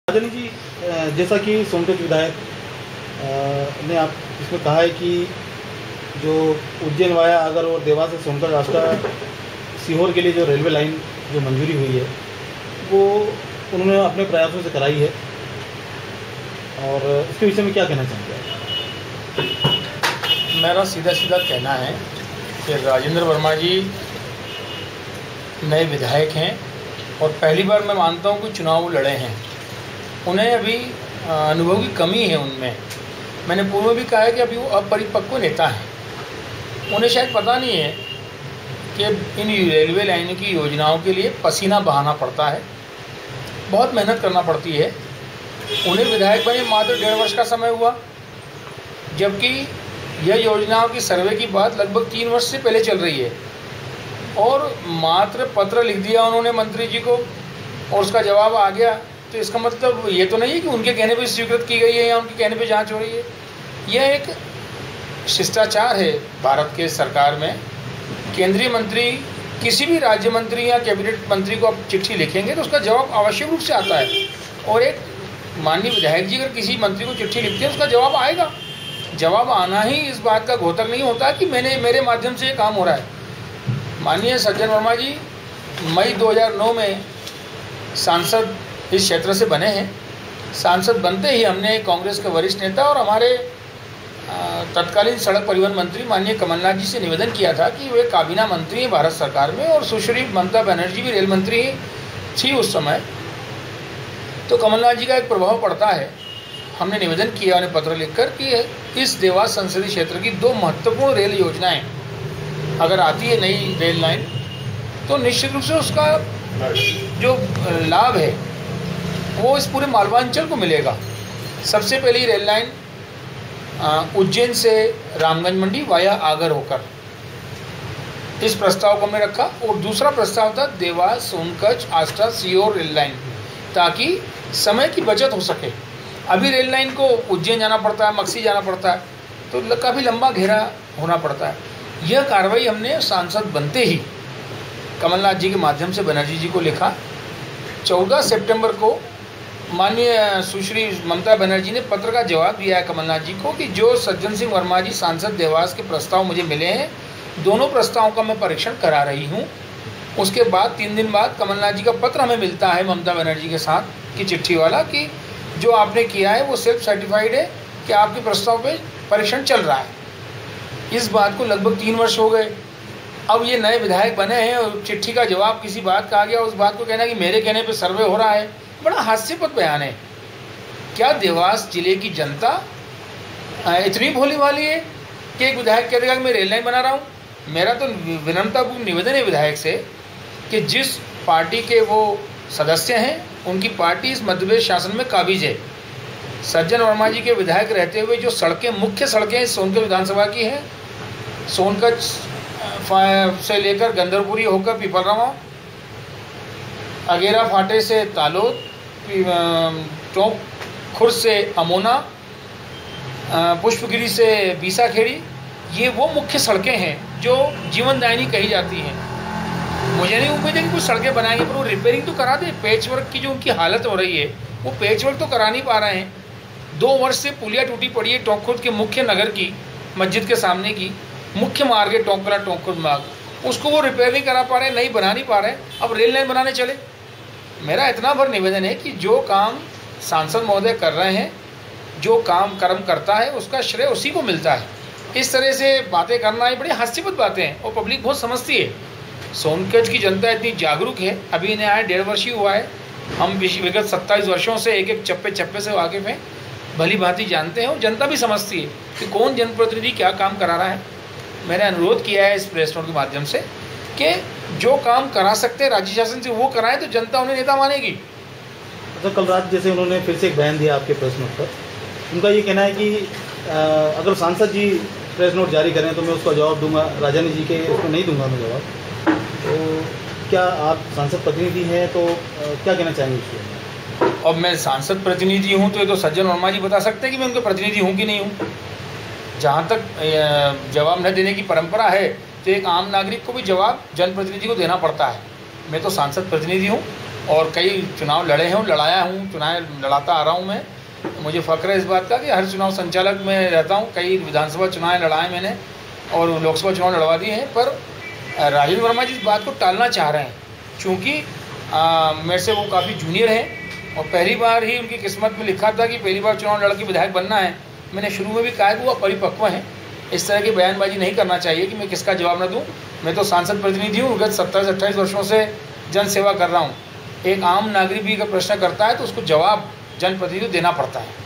राजनी जी, जैसा कि सोनकच विधायक ने आप इसमें कहा है कि जो उज्जैन वाया अगर और देवास से सोनकच रास्ता सीहोर के लिए जो रेलवे लाइन जो मंजूरी हुई है वो उन्होंने अपने प्रयासों से कराई है, और इसके विषय में क्या कहना चाहते हैं? मेरा सीधा सीधा कहना है कि राजेंद्र वर्मा जी नए विधायक हैं और पहली बार मैं मानता हूं कि चुनाव लड़े हैं। उन्हें अभी अनुभव की कमी है उनमें। मैंने पूर्व में भी कहा है कि अभी वो अपरिपक्व नेता हैं। उन्हें शायद पता नहीं है कि इन रेलवे लाइन की योजनाओं के लिए पसीना बहाना पड़ता है, बहुत मेहनत करना पड़ती है। उन्हें विधायक बने मात्र 1.5 वर्ष का समय हुआ, जबकि यह योजनाओं की सर्वे की बात लगभग 3 वर्ष से पहले चल रही है। और मात्र पत्र लिख दिया उन्होंने मंत्री जी को और उसका जवाब आ गया, तो इसका मतलब ये तो नहीं है कि उनके कहने पे स्वीकृत की गई है या उनके कहने पे जांच हो रही है। यह एक शिष्टाचार है भारत के सरकार में। केंद्रीय मंत्री किसी भी राज्य मंत्री या कैबिनेट मंत्री को आप चिट्ठी लिखेंगे तो उसका जवाब आवश्यक रूप से आता है, और एक माननीय विधायक जी अगर किसी मंत्री को चिट्ठी लिखते हैं उसका जवाब आएगा। जवाब आना ही इस बात का घोतक नहीं होता कि मेरे माध्यम से ये काम हो रहा है। माननीय सज्जन वर्मा जी मई 2009 में सांसद इस क्षेत्र से बने हैं। सांसद बनते ही हमने कांग्रेस के वरिष्ठ नेता और हमारे तत्कालीन सड़क परिवहन मंत्री माननीय कमलनाथ जी से निवेदन किया था कि वे काबीना मंत्री हैं भारत सरकार में, और सुश्री ममता बनर्जी भी रेल मंत्री थी उस समय, तो कमलनाथ जी का एक प्रभाव पड़ता है। हमने निवेदन किया उन्हें पत्र लिखकर कि इस देवास संसदीय क्षेत्र की 2 महत्वपूर्ण रेल योजनाएं अगर आती है नई रेल लाइन, तो निश्चित रूप से उसका जो लाभ है वो इस पूरे मालवांचल को मिलेगा। सबसे पहली रेल लाइन उज्जैन से रामगंज मंडी वाया आगर होकर, इस प्रस्ताव को हमने रखा। और दूसरा प्रस्ताव था देवास सोनकच आष्टा सीहोर रेल लाइन, ताकि समय की बचत हो सके। अभी रेल लाइन को उज्जैन जाना पड़ता है, मक्सी जाना पड़ता है, तो काफ़ी लंबा घेरा होना पड़ता है। यह कार्रवाई हमने सांसद बनते ही कमलनाथ जी के माध्यम से बनर्जी जी को लिखा। 14 सितंबर को माननीय सुश्री ममता बनर्जी ने पत्र का जवाब दिया है कमलनाथ जी को कि जो सज्जन सिंह वर्मा जी सांसद देवास के प्रस्ताव मुझे मिले हैं, दोनों प्रस्तावों का मैं परीक्षण करा रही हूँ। उसके बाद 3 दिन बाद कमलनाथ जी का पत्र हमें मिलता है ममता बनर्जी के साथ की चिट्ठी वाला कि जो आपने किया है वो सेल्फ सर्टिफाइड है कि आपके प्रस्ताव पे परीक्षण चल रहा है। इस बात को लगभग 3 वर्ष हो गए। अब ये नए विधायक बने हैं और चिट्ठी का जवाब किसी बात का आ गया, उस बात को कहना कि मेरे कहने पे सर्वे हो रहा है, बड़ा हास्यास्पद बयान है। क्या देवास जिले की जनता इतनी भोली भाली है कि एक विधायक कह देगा कि मैं रेल लाइन बना रहा हूँ? मेरा तो विनम्रतापूर्ण निवेदन है विधायक से कि जिस पार्टी के वो सदस्य हैं उनकी पार्टी इस मध्य प्रदेश शासन में काबिज है। सज्जन वर्मा जी के विधायक रहते हुए जो सड़कें, मुख्य सड़कें सोनकच विधानसभा की हैं, सोनकच से लेकर गंदरपुरी होकर पीपलरावा, अगेरा फाटे से तालोद, चौक खुर्द से अमोना, पुष्पगिरी से बीसाखेड़ी, ये वो मुख्य सड़कें हैं जो जीवनदायिनी कही जाती हैं। मुझे नहीं उम्मीद है कि कुछ सड़कें बनाएंगे, पर वो रिपेयरिंग तो करा दे। पैच वर्क की जो उनकी हालत हो रही है वो पैच वर्क तो करा नहीं पा रहे हैं। 2 वर्ष से पुलिया टूटी पड़ी है टोंक खुर्द के मुख्य नगर की, मस्जिद के सामने की मुख्य मार्ग है टोंकला टोंक खुर्द मार्ग, उसको वो रिपेयर नहीं करा पा रहे, नहीं बना नहीं पा रहे, अब रेल लाइन बनाने चले। मेरा इतना भर निवेदन है कि जो काम सांसद महोदय कर रहे हैं, जो काम कर्म करता है उसका श्रेय उसी को मिलता है। इस तरह से बातें करना ये बड़ी हास्यास्पद बातें हैं और पब्लिक बहुत समझती है। सोनकच की जनता इतनी जागरूक है, अभी इन्हें आए 1.5 वर्ष ही हुआ है। हम विगत 27 वर्षों से एक एक चप्पे चप्पे से वाकिफ़ हैं, भली भांति जानते हैं, और जनता भी समझती है कि कौन जनप्रतिनिधि क्या काम करा रहा है। मैंने अनुरोध किया है इस प्रेस नोट के माध्यम से कि जो काम करा सकते हैं राज्य शासन से वो कराएं, तो जनता उन्हें नेता मानेगी। तो कल रात जैसे उन्होंने फिर से एक बयान दिया आपके प्रेस नोट पर, उनका ये कहना है कि अगर सांसद जी प्रेस नोट जारी करें तो मैं उसका जवाब दूंगा, राजानी जी के उसको नहीं दूंगा मैं जवाब। तो क्या आप सांसद प्रतिनिधि हैं, तो क्या कहना चाहेंगे इसमें? अब मैं सांसद प्रतिनिधि हूँ तो ये तो सज्जन वर्मा जी बता सकते हैं कि मैं उनका प्रतिनिधि हूँ कि नहीं हूँ। जहाँ तक जवाब न देने की परंपरा है तो एक आम नागरिक को भी जवाब जनप्रतिनिधि को देना पड़ता है। मैं तो सांसद प्रतिनिधि हूँ और कई चुनाव लड़े हैं और लड़ाया हूँ, चुनाव लड़ाता आ रहा हूँ मैं। मुझे फ़ख्र है इस बात का कि हर चुनाव संचालक में रहता हूँ। कई विधानसभा चुनाव लड़ाए मैंने और लोकसभा चुनाव लड़वा दिए हैं। पर राजेंद्र वर्मा जी इस बात को टालना चाह रहे हैं, चूँकि मेरे से वो काफ़ी जूनियर हैं और पहली बार ही उनकी किस्मत में लिखा था कि पहली बार चुनाव लड़ के विधायक बनना है। मैंने शुरू में भी कहा कि वो अपरिपक्व हैं, इस तरह की बयानबाजी नहीं करना चाहिए कि मैं किसका जवाब न दूँ। मैं तो सांसद प्रतिनिधि हूँ, गत 27-28 वर्षों से जन सेवा कर रहा हूँ। एक आम नागरिक भी अगर प्रश्न करता है तो उसको जवाब जनप्रतिनिधि को देना पड़ता है।